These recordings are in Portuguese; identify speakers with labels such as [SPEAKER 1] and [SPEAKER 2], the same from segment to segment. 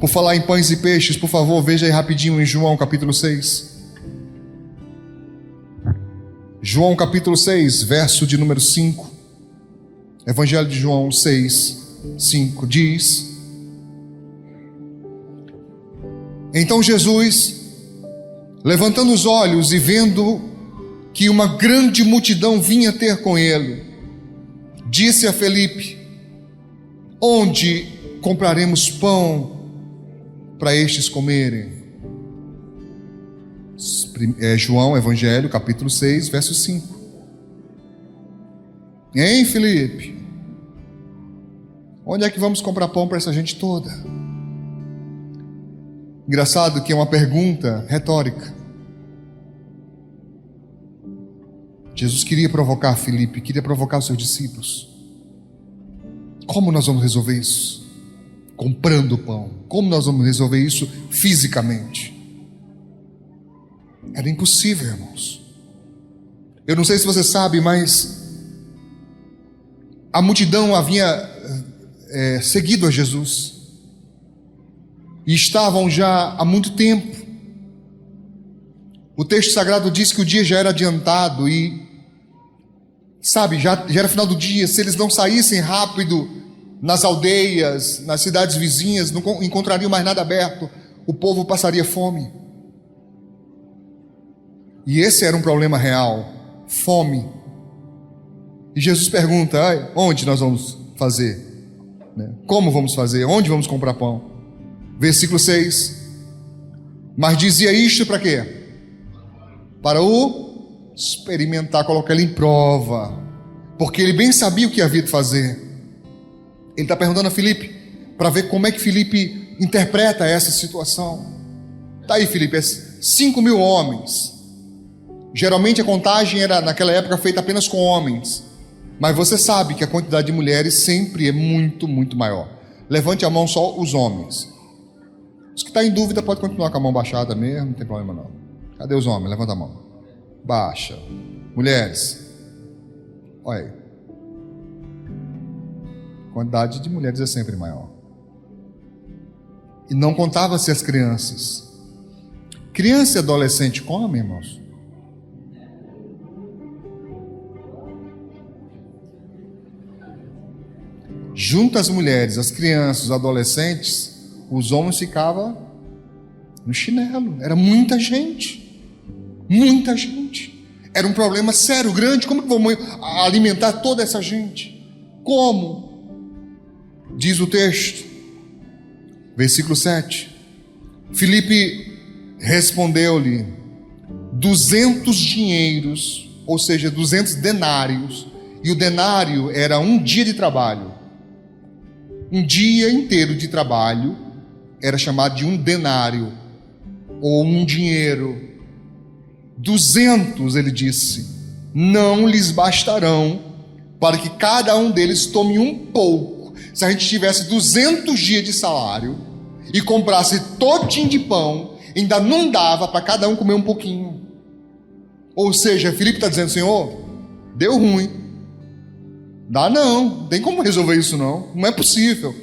[SPEAKER 1] Por falar em pães e peixes, por favor, veja aí rapidinho em João capítulo 6. João capítulo 6, verso de número 5. Evangelho de João 6, 5 diz: Então Jesus, levantando os olhos e vendo que uma grande multidão vinha ter com ele, disse a Felipe: Onde compraremos pão para estes comerem? João, Evangelho, capítulo 6, verso 5. Hein, Felipe? Onde é que vamos comprar pão para essa gente toda? Engraçado que é uma pergunta retórica. Jesus queria provocar Felipe, queria provocar os seus discípulos. Como nós vamos resolver isso? Comprando pão. Como nós vamos resolver isso fisicamente? Era impossível, irmãos. Eu não sei se você sabe, mas a multidão havia seguido a Jesus e estavam já há muito tempo. O texto sagrado diz que o dia já era adiantado e, sabe, já era final do dia. Se eles não saíssem rápido nas aldeias, nas cidades vizinhas, não encontrariam mais nada aberto, o povo passaria fome. E esse era um problema real, fome. E Jesus pergunta: onde nós vamos fazer? Como vamos fazer? Onde vamos comprar pão? Versículo 6. Mas dizia isto para quê? Para o experimentar, colocar ele em prova, porque ele bem sabia o que havia de fazer. Ele está perguntando a Felipe para ver como é que Felipe interpreta essa situação. Está aí, Felipe, 5.000 homens. Geralmente a contagem era naquela época feita apenas com homens, mas você sabe que a quantidade de mulheres sempre é muito, muito maior. Levante a mão só os homens. Os que estão em dúvida pode continuar com a mão baixada mesmo, não tem problema não. Cadê os homens? Levanta a mão. Baixa. Mulheres. Olha aí. A quantidade de mulheres é sempre maior. E não contava-se as crianças. Criança e adolescente comem, irmãos? Junto às mulheres, as crianças, os adolescentes, os homens ficavam no chinelo. Era muita gente. Muita gente. Era um problema sério, grande. Como que vamos alimentar toda essa gente? Como? Diz o texto, versículo 7. Filipe respondeu-lhe: 200 dinheiros, ou seja, 200 denários. E o denário era um dia de trabalho. Um dia inteiro de trabalho era chamado de um denário, ou um dinheiro. 200, ele disse, não lhes bastarão para que cada um deles tome um pouco. Se a gente tivesse 200 dias de salário e comprasse todinho de pão, ainda não dava para cada um comer um pouquinho. Ou seja, Filipe está dizendo: Senhor, deu ruim. Dá não tem como resolver isso não é possível.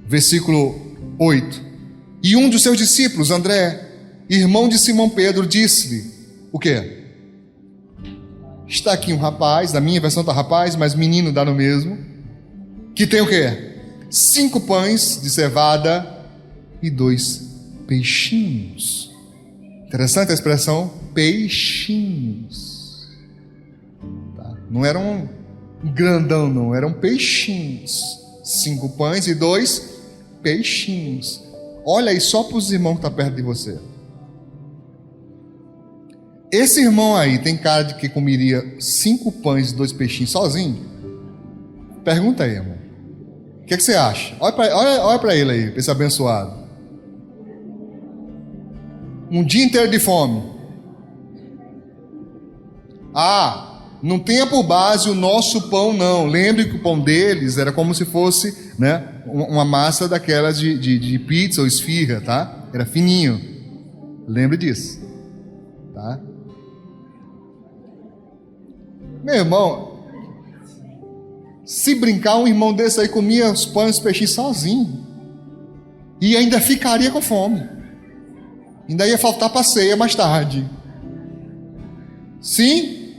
[SPEAKER 1] Versículo 8. E um dos seus discípulos, André, irmão de Simão Pedro, disse-lhe: o quê? Está aqui um rapaz, na minha versão está rapaz, mas menino dá no mesmo, que tem o quê? 5 pães de cevada e 2 peixinhos. Interessante a expressão peixinhos. Não era um grandão, não, eram peixinhos. 5 pães e 2 peixinhos. Olha aí só para os irmãos que estão perto de você. Esse irmão aí tem cara de que comeria 5 pães e 2 peixinhos sozinho? Pergunta aí, irmão. O que você acha? Olha para ele aí, para esse abençoado. Um dia inteiro de fome. Não tenha por base o nosso pão, não. Lembre que o pão deles era como se fosse, uma massa daquelas de pizza ou esfirra, tá? Era fininho. Lembre disso, tá? Meu irmão, se brincar, um irmão desse aí comia os pães e os peixinhos sozinho. E ainda ficaria com fome. Ainda ia faltar para a ceia mais tarde. Sim?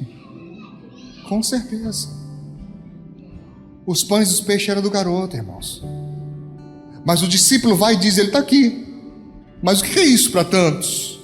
[SPEAKER 1] Com certeza. Os pães e os peixes eram do garoto, irmãos. Mas o discípulo vai e diz, ele está aqui. Mas o que é isso para tantos?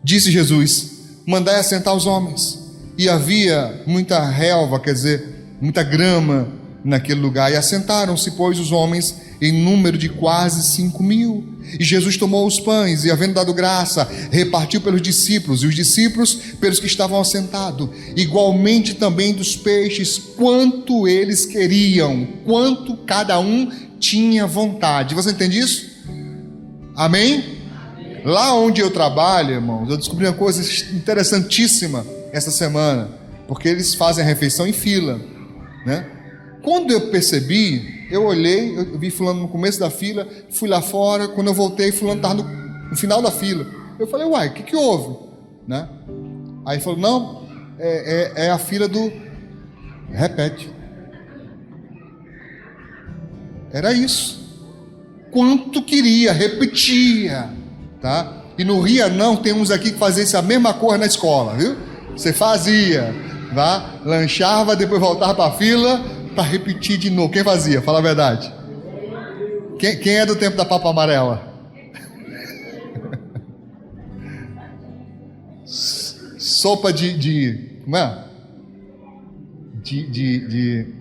[SPEAKER 1] Disse Jesus, mandai assentar os homens. E havia muita relva, quer dizer, muita grama naquele lugar. E assentaram-se, pois, os homens em número de quase 5.000. E Jesus tomou os pães e, havendo dado graça, repartiu pelos discípulos, e os discípulos pelos que estavam assentados, igualmente também dos peixes, quanto eles queriam, quanto cada um tinha vontade. Você entende isso? Amém? Lá onde eu trabalho, irmãos, eu descobri uma coisa interessantíssima essa semana, porque eles fazem a refeição em fila, né? Quando eu percebi, eu olhei, eu vi fulano no começo da fila, fui lá fora, quando eu voltei, fulano estava no final da fila. Eu falei, uai, o que houve? Né? Aí ele falou, não, é a fila do... Repete. Era isso. Quanto queria, repetia, tá? E no Ria não, tem uns aqui que faziam essa mesma coisa na escola, viu? Você fazia, tá? Lanchava, depois voltava para a fila para repetir de novo. Quem fazia? Fala a verdade. Quem é do tempo da papa amarela? Sopa de como é? De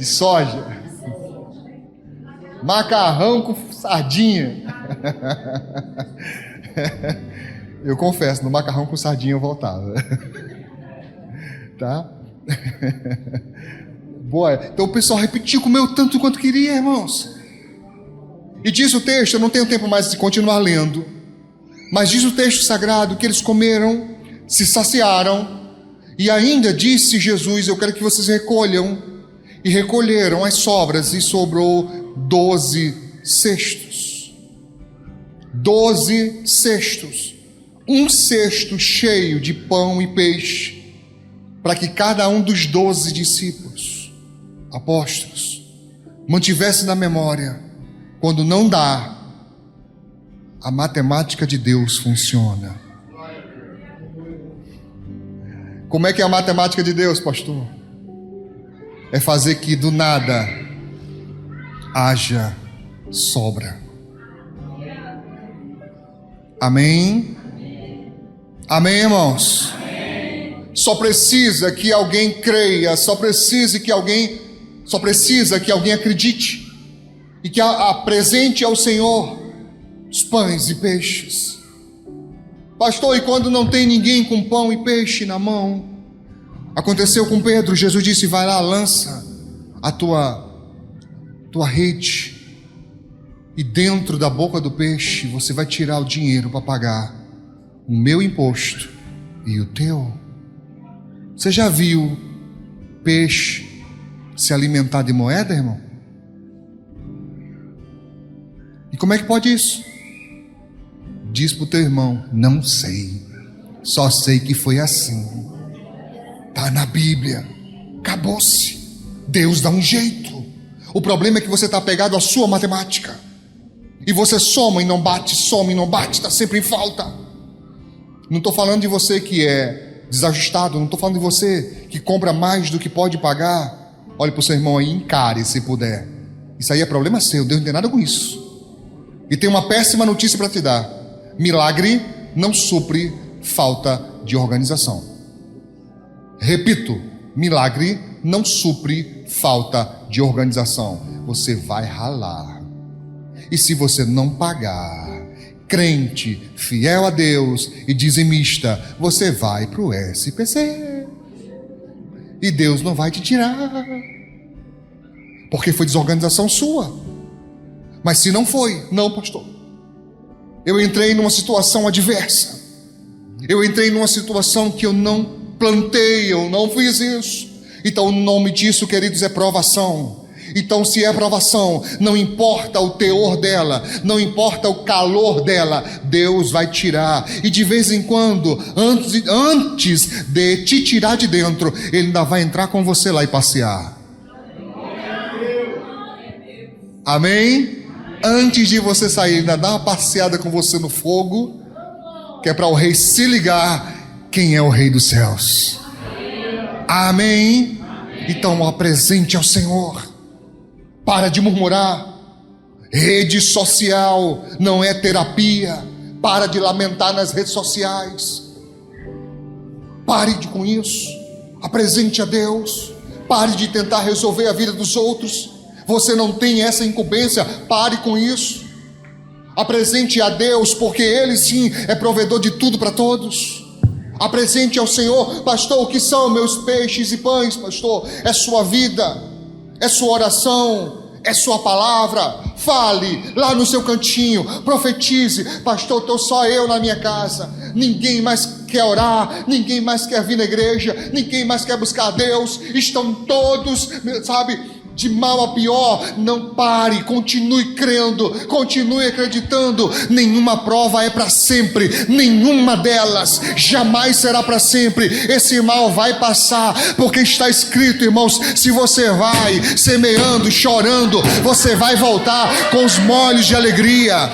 [SPEAKER 1] soja. Macarrão com sardinha. Eu confesso, no macarrão com sardinha eu voltava. Tá? Boa. Então o pessoal repetiu, comeu tanto quanto queria, irmãos. E diz o texto, eu não tenho tempo mais de continuar lendo, mas diz o texto sagrado que eles comeram, se saciaram, e ainda disse Jesus, eu quero que vocês recolham, e recolheram as sobras, e sobrou 12 cestos. 12 cestos. Um cesto cheio de pão e peixe, para que cada um dos 12 discípulos, apóstolos, mantivesse na memória, quando não dá, a matemática de Deus funciona. Como é que é a matemática de Deus, pastor? É fazer que do nada haja sobra. Amém? Amém, irmãos? Só precisa que alguém creia, só precisa que alguém acredite e que apresente ao Senhor os pães e peixes. Pastor, e quando não tem ninguém com pão e peixe na mão? Aconteceu com Pedro. Jesus disse, vai lá, lança a tua rede, e dentro da boca do peixe você vai tirar o dinheiro para pagar o meu imposto e o teu. Você já viu peixe se alimentar de moeda, irmão? E como é que pode isso? Diz para o teu irmão, não sei, só sei que foi assim. Está na Bíblia, acabou-se. Deus dá um jeito. O problema é que você está apegado à sua matemática, e você soma e não bate, está sempre em falta. Não estou falando de você que é desajustado, não estou falando de você que compra mais do que pode pagar. Olhe para o seu irmão aí, encare se puder. Isso aí é problema seu, Deus não tem nada com isso. E tem uma péssima notícia para te dar: milagre não supre falta de organização. Repito, milagre não supre falta de organização. Você vai ralar. E se você não pagar, crente, fiel a Deus e dizimista, você vai para o SPC. E Deus não vai te tirar, porque foi desorganização sua. Mas se não foi, não, pastor, eu entrei numa situação adversa, eu entrei numa situação que eu não plantei, eu não fiz isso. Então o nome disso, queridos, é provação. Então, se é provação, não importa o teor dela, não importa o calor dela, Deus vai tirar. E de vez em quando, antes de te tirar de dentro, Ele ainda vai entrar com você lá e passear. Amém? Antes de você sair, ainda dá uma passeada com você no fogo, que é para o rei se ligar quem é o rei dos céus. Amém? Então apresente ao Senhor. Para de murmurar. Rede social não é terapia. Para de lamentar nas redes sociais. Pare com isso. Apresente a Deus. Pare de tentar resolver a vida dos outros. Você não tem essa incumbência. Pare com isso. Apresente a Deus, porque Ele sim é provedor de tudo para todos. Apresente ao Senhor: pastor, o que são meus peixes e pães, pastor? É sua vida, é sua oração, é sua palavra. Fale lá no seu cantinho, profetize: pastor, estou só eu na minha casa, ninguém mais quer orar, ninguém mais quer vir na igreja, ninguém mais quer buscar a Deus, estão todos, sabe, de mal a pior. Não pare, continue crendo, continue acreditando. Nenhuma prova é para sempre, nenhuma delas jamais será para sempre. Esse mal vai passar, porque está escrito, irmãos, se você vai semeando, chorando, você vai voltar com os molhos de alegria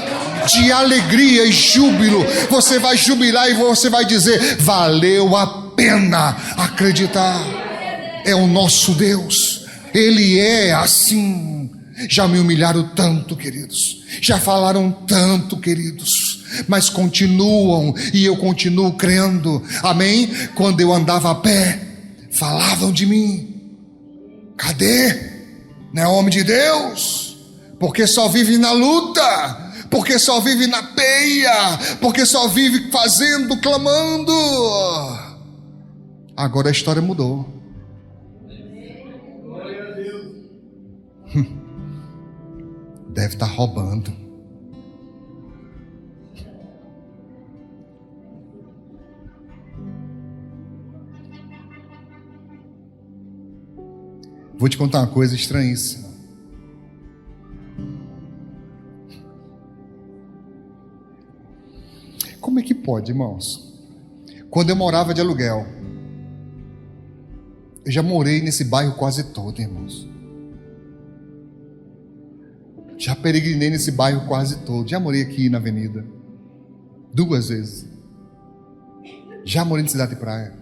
[SPEAKER 1] e júbilo. Você vai jubilar e você vai dizer: valeu a pena acreditar. É o nosso Deus. Ele é assim. Já me humilharam tanto, queridos, já falaram tanto, queridos, mas continuam, e eu continuo crendo. Amém? Quando eu andava a pé, falavam de mim: cadê? Não é homem de Deus? Porque só vive na luta, porque só vive na peia, porque só vive fazendo, clamando. Agora a história mudou. Deve estar roubando. Vou te contar uma coisa estranhíssima. Como é que pode, irmãos? Quando eu morava de aluguel, eu já morei nesse bairro quase todo, irmãos. Já peregrinei nesse bairro quase todo. Já morei aqui na avenida 2 vezes. Já morei em cidade de praia.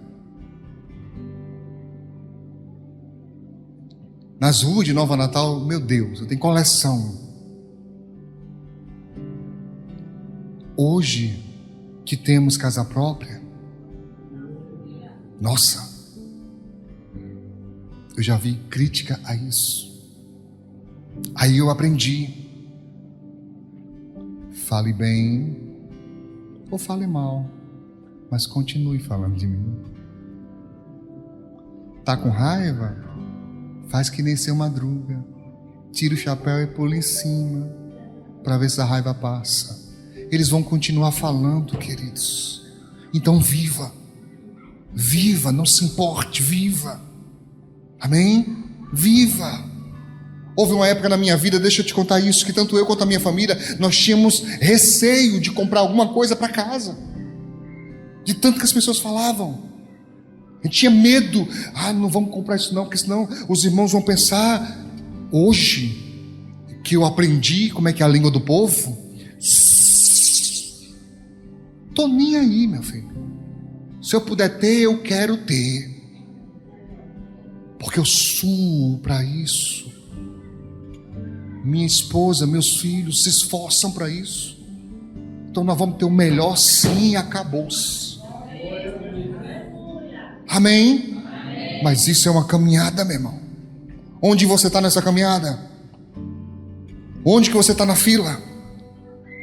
[SPEAKER 1] Nas ruas de Nova Natal, meu Deus, eu tenho coleção. Hoje que temos casa própria, nossa, eu já vi crítica a isso. Aí eu aprendi: fale bem ou fale mal, mas continue falando de mim. Tá com raiva? Faz que nem seu Madruga, tira o chapéu e pula em cima, para ver se a raiva passa. Eles vão continuar falando, queridos. Então viva, viva, não se importe, viva. Amém? Viva. Houve uma época na minha vida, deixa eu te contar isso, que tanto eu quanto a minha família, nós tínhamos receio de comprar alguma coisa para casa, de tanto que as pessoas falavam. A gente tinha medo: não vamos comprar isso não, porque senão os irmãos vão pensar. Hoje que eu aprendi como é que é a língua do povo, tô nem aí, meu filho. Se eu puder ter, eu quero ter, porque eu suo para isso. Minha esposa, meus filhos se esforçam para isso. Então nós vamos ter o melhor, sim, acabou-se. Amém? Mas isso é uma caminhada, meu irmão. Onde você está nessa caminhada? Onde que você está na fila?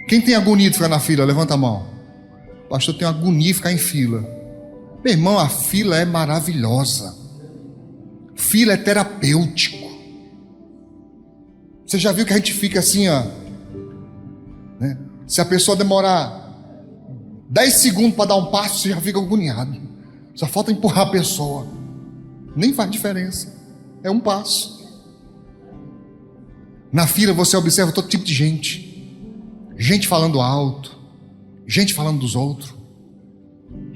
[SPEAKER 1] Quem tem agonia de ficar na fila? Levanta a mão. Pastor, tem agonia de ficar em fila. Meu irmão, a fila é maravilhosa. Fila é terapêutico. Você já viu que a gente fica assim, né? Se a pessoa demorar 10 segundos para dar um passo, você já fica agoniado. Só falta empurrar a pessoa. Nem faz diferença. É um passo. Na fila você observa todo tipo de gente. Gente falando alto, gente falando dos outros,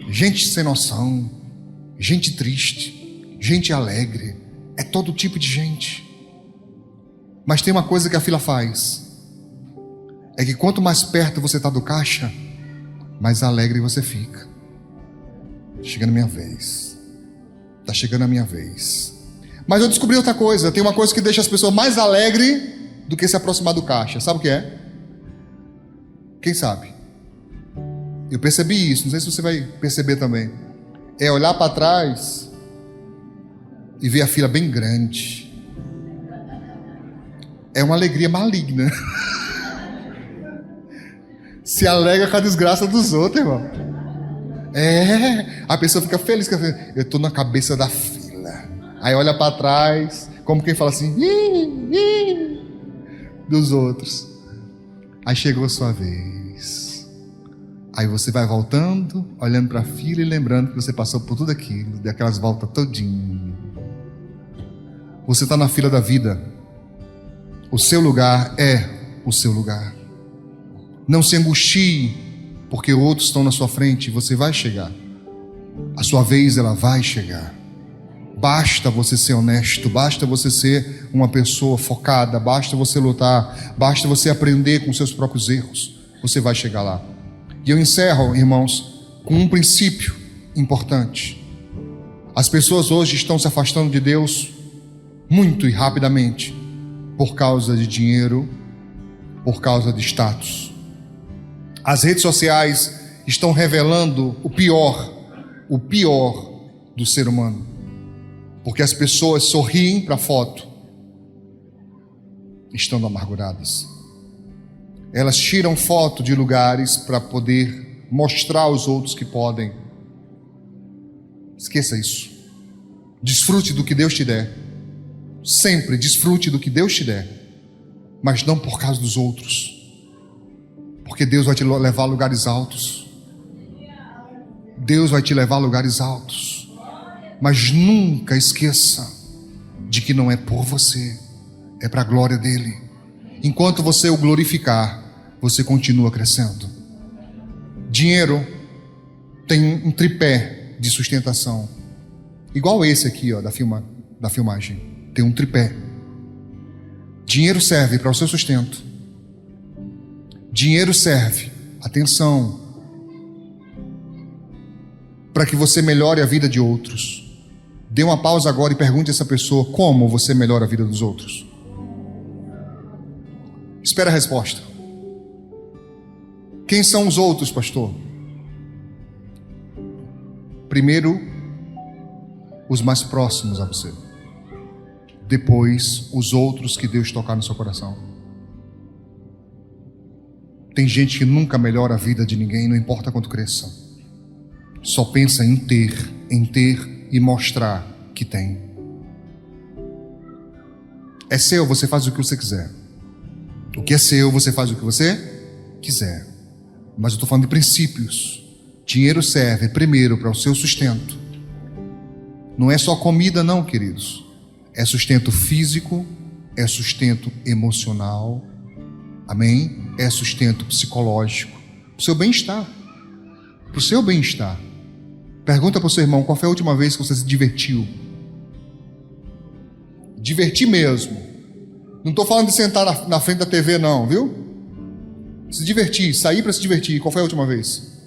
[SPEAKER 1] gente sem noção, gente triste, gente alegre. É todo tipo de gente. Mas tem uma coisa que a fila faz: é que quanto mais perto você está do caixa, mais alegre você fica. Chegando a minha vez. Está chegando a minha vez. Mas eu descobri outra coisa. Tem uma coisa que deixa as pessoas mais alegres do que se aproximar do caixa. Sabe o que é? Quem sabe? Eu percebi isso. Não sei se você vai perceber também. É olhar para trás e ver a fila bem grande. É uma alegria maligna. Se alegra com a desgraça dos outros, irmão. A pessoa fica feliz. Eu estou na cabeça da fila. Aí olha para trás, como quem fala assim, dos outros. Aí chegou a sua vez. Aí você vai voltando, olhando para a fila e lembrando que você passou por tudo aquilo, daquelas voltas todinho. Você está na fila da vida. O seu lugar é o seu lugar. Não se angustie, porque outros estão na sua frente. Você vai chegar. A sua vez, ela vai chegar. Basta você ser honesto. Basta você ser uma pessoa focada. Basta você lutar. Basta você aprender com seus próprios erros. Você vai chegar lá. E eu encerro, irmãos, com um princípio importante. As pessoas hoje estão se afastando de Deus muito e rapidamente por causa de dinheiro, por causa de status. As redes sociais estão revelando o pior do ser humano. Porque as pessoas sorriem para a foto, estando amarguradas. Elas tiram foto de lugares para poder mostrar aos outros que podem. Esqueça isso. Desfrute do que Deus te der. Sempre desfrute do que Deus te der. Mas não por causa dos outros. Porque Deus vai te levar a lugares altos. Deus vai te levar a lugares altos. Mas nunca esqueça de que não é por você, é para a glória dele. Enquanto você o glorificar, você continua crescendo. Dinheiro tem um tripé de sustentação, igual esse aqui, ó, da filmagem. Tem um tripé. Dinheiro serve para o seu sustento. Dinheiro serve, atenção, para que você melhore a vida de outros. Dê uma pausa agora e pergunte a essa pessoa como você melhora a vida dos outros. Espera a resposta. Quem são os outros, pastor? Primeiro, os mais próximos a você. Depois, os outros que Deus tocar no seu coração. Tem gente que nunca melhora a vida de ninguém, não importa quanto cresça. Só pensa em ter e mostrar que tem. É seu, você faz o que você quiser. O que é seu, você faz o que você quiser. Mas eu estou falando de princípios. Dinheiro serve primeiro para o seu sustento. Não é só comida não, queridos. É sustento físico, é sustento emocional, amém? É sustento psicológico, para o seu bem-estar. Para o seu bem-estar. Pergunta para o seu irmão, qual foi a última vez que você se divertiu? Divertir mesmo. Não estou falando de sentar na frente da TV não, viu? Se divertir, sair para se divertir. Qual foi a última vez?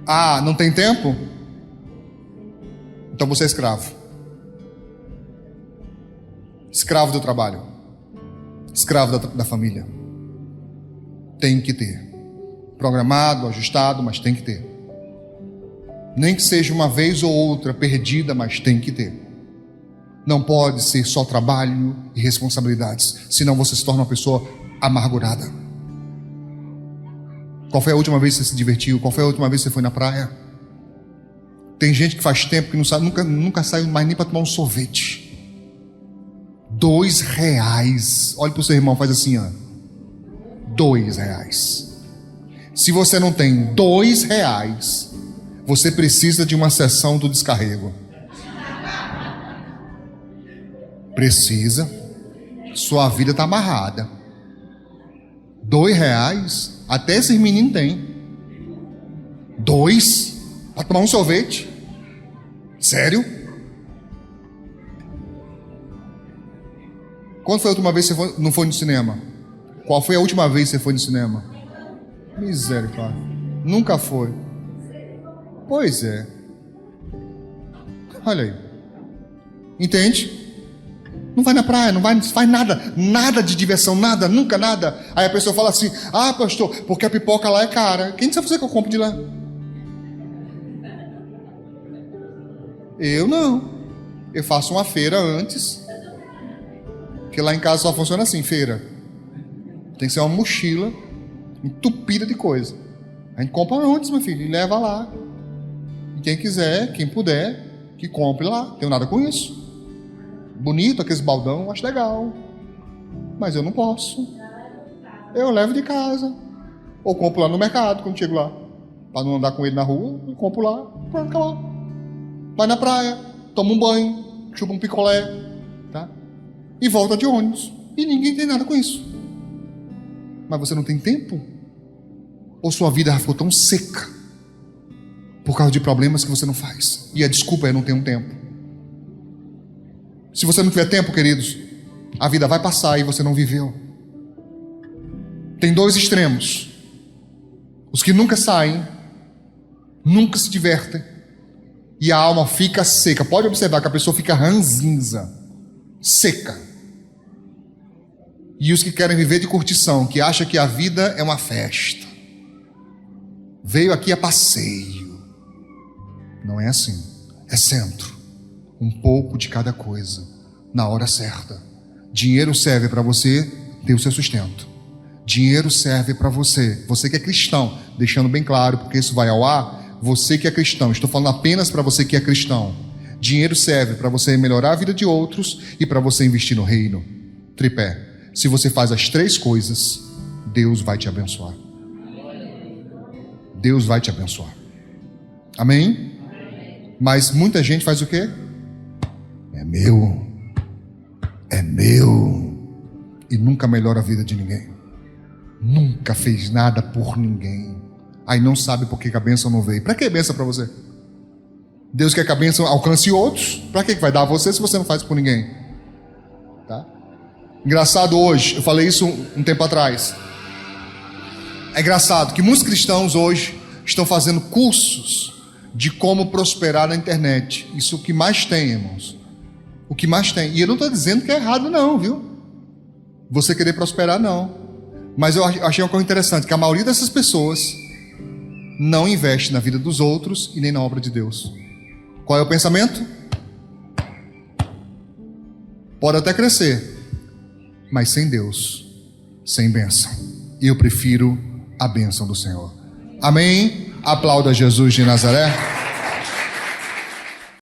[SPEAKER 1] Ah, não tem tempo? Então você é escravo. Escravo do trabalho. Escravo da família. Tem que ter. Programado, ajustado, mas tem que ter. Nem que seja uma vez ou outra perdida, mas tem que ter. Não pode ser só trabalho e responsabilidades, senão você se torna uma pessoa amargurada. Qual foi a última vez que você se divertiu? Qual foi a última vez que você foi na praia? Tem gente que faz tempo que não sabe, nunca saiu mais nem para tomar um sorvete. R$2. Olha para o seu irmão, faz assim, ó. R$2. Se você não tem R$2, você precisa de uma sessão do descarrego. Precisa. Sua vida está amarrada. R$2, até esses meninos têm. 2 para tomar um sorvete? Sério? Quando foi a última vez que você não foi no cinema? Qual foi a última vez que você foi no cinema? Misericórdia. Nunca foi. Pois é. Olha aí. Entende? Não vai na praia, não faz nada. Nada de diversão, nada, nunca nada. Aí a pessoa fala assim: ah, pastor, porque a pipoca lá é cara. Quem disse a você que eu compro de lá? Eu não. Eu faço uma feira antes. Porque lá em casa só funciona assim, feira. Tem que ser uma mochila entupida de coisa. A gente compra antes, meu filho, e leva lá. E quem quiser, quem puder, que compre lá. Não tenho nada com isso. Bonito aqueles baldão, acho legal. Mas eu não posso. Eu levo de casa. Ou compro lá no mercado quando chego lá. Para não andar com ele na rua, eu compro lá. Pronto, acabou. Vai na praia, toma um banho, chupa um picolé, tá? E volta de ônibus. E ninguém tem nada com isso. Mas você não tem tempo? Ou sua vida já ficou tão seca por causa de problemas que você não faz? E a desculpa é não ter um tempo. Se você não tiver tempo, queridos, a vida vai passar e você não viveu. Tem dois extremos: os que nunca saem, nunca se divertem, e a alma fica seca. Pode observar que a pessoa fica ranzinza, seca. E os que querem viver de curtição, que acham que a vida é uma festa, veio aqui a passeio. Não é assim. É centro. Um pouco de cada coisa, na hora certa. Dinheiro serve para você ter o seu sustento. Dinheiro serve para você que é cristão, deixando bem claro, porque isso vai ao ar. Você que é cristão, estou falando apenas para você que é cristão. Dinheiro serve para você melhorar a vida de outros e para você investir no reino. Tripé. Se você faz as três coisas, Deus vai te abençoar. Deus vai te abençoar. Amém? Mas muita gente faz o quê? É meu. É meu. E nunca melhora a vida de ninguém. Nunca fez nada por ninguém. Aí não sabe por que a bênção não veio. Para que bênção para você? Deus quer que a bênção alcance outros. Para que vai dar a você se você não faz por ninguém? Tá? Engraçado hoje, eu falei isso um tempo atrás. É engraçado que muitos cristãos hoje estão fazendo cursos de como prosperar na internet. Isso é o que mais tem, irmãos. O que mais tem. E eu não estou dizendo que é errado não, viu? Você querer prosperar, não. Mas eu achei uma coisa interessante, que a maioria dessas pessoas não investe na vida dos outros e nem na obra de Deus. Qual é o pensamento? Pode até crescer, mas sem Deus, sem bênção. E eu prefiro a bênção do Senhor. Amém? Aplauda Jesus de Nazaré.